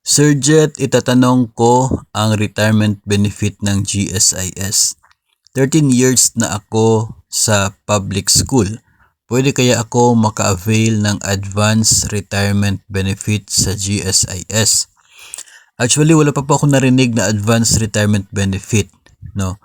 Sir Jet, itatanong ko ang retirement benefit ng GSIS. 13 years na ako sa public school. Pwede kaya ako maka-avail ng advance retirement benefit sa GSIS? Actually, wala pa po ako narinig na advance retirement benefit, no?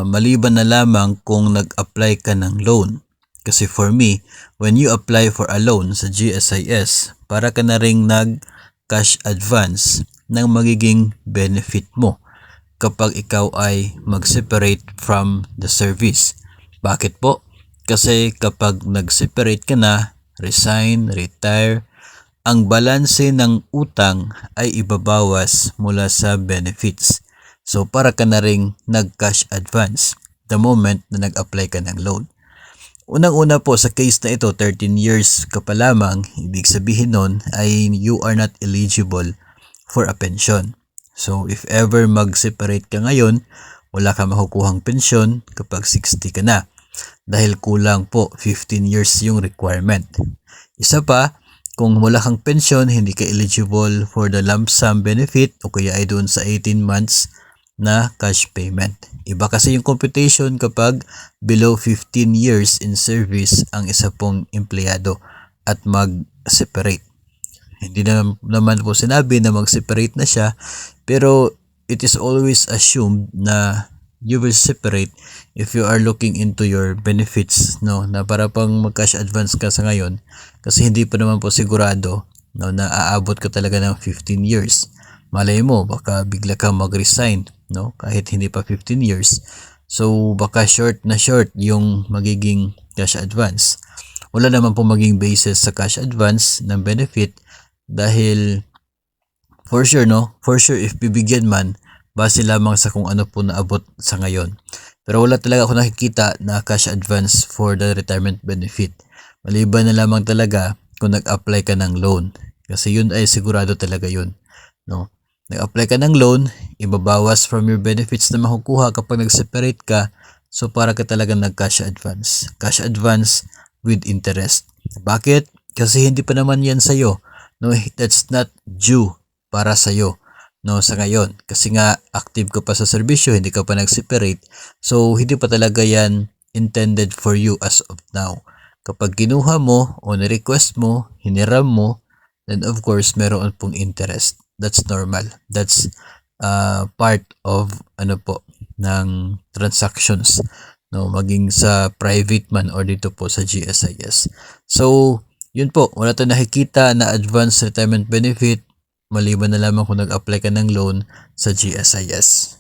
Maliban na lamang kung nag-apply ka ng loan. Kasi for me, when you apply for a loan sa GSIS, para ka na ring nag-cash advance ng magiging benefit mo kapag ikaw ay mag-separate from the service. Bakit po? Kasi kapag nag-separate ka na, resign, retire, ang balanse ng utang ay ibabawas mula sa benefits. So para ka na ring nag-cash advance the moment na nag-apply ka ng loan. Unang-una po sa case na ito, 13 years ka pa lamang, ibig sabihin nun ay you are not eligible for a pension. So if ever mag-separate ka ngayon, wala ka makukuhang pensyon kapag 60 ka na dahil kulang po 15 years yung requirement. Isa pa, kung wala kang pensyon, hindi ka eligible for the lump sum benefit o kaya ay doon sa 18 months na cash payment. Iba kasi yung computation kapag below 15 years in service ang isa pong empleyado at mag-separate. Hindi naman po sinabi na mag-separate na siya, pero it is always assumed na you will separate if you are looking into your benefits, no, na para pang mag-cash advance ka sa ngayon kasi hindi pa naman po sigurado, no, na aabot ka talaga ng 15 years. Malay mo, baka bigla kang mag-resign, no, kahit hindi pa 15 years. So baka short yung magiging cash advance. Wala naman po maging basis sa cash advance ng benefit dahil for sure if bibigyan man, base lamang sa kung ano po naabot sa ngayon. Pero wala talaga ako nakikita na cash advance for the retirement benefit. Maliban na lamang talaga kung nag-apply ka ng loan. Kasi yun ay sigurado talaga yun, no? Nag-apply ka ng loan, ibabawas from your benefits na makukuha kapag nag-separate ka. So para ka talaga nag-cash advance. Cash advance with interest. Bakit? Kasi hindi pa naman yan sa'yo. No, that's not due para sa'yo, no, sa ngayon. Kasi nga active ka pa sa serbisyo, hindi ka pa nag-separate. So hindi pa talaga yan intended for you as of now. Kapag kinuha mo o ni-request mo, hiniram mo, then of course meron pong interest. That's normal. That's part of ng transactions, no, maging sa private man or dito po sa GSIS. So yun po, wala tayong nakikita na advanced retirement benefit maliban na lamang kung nag-apply ka ng loan sa GSIS.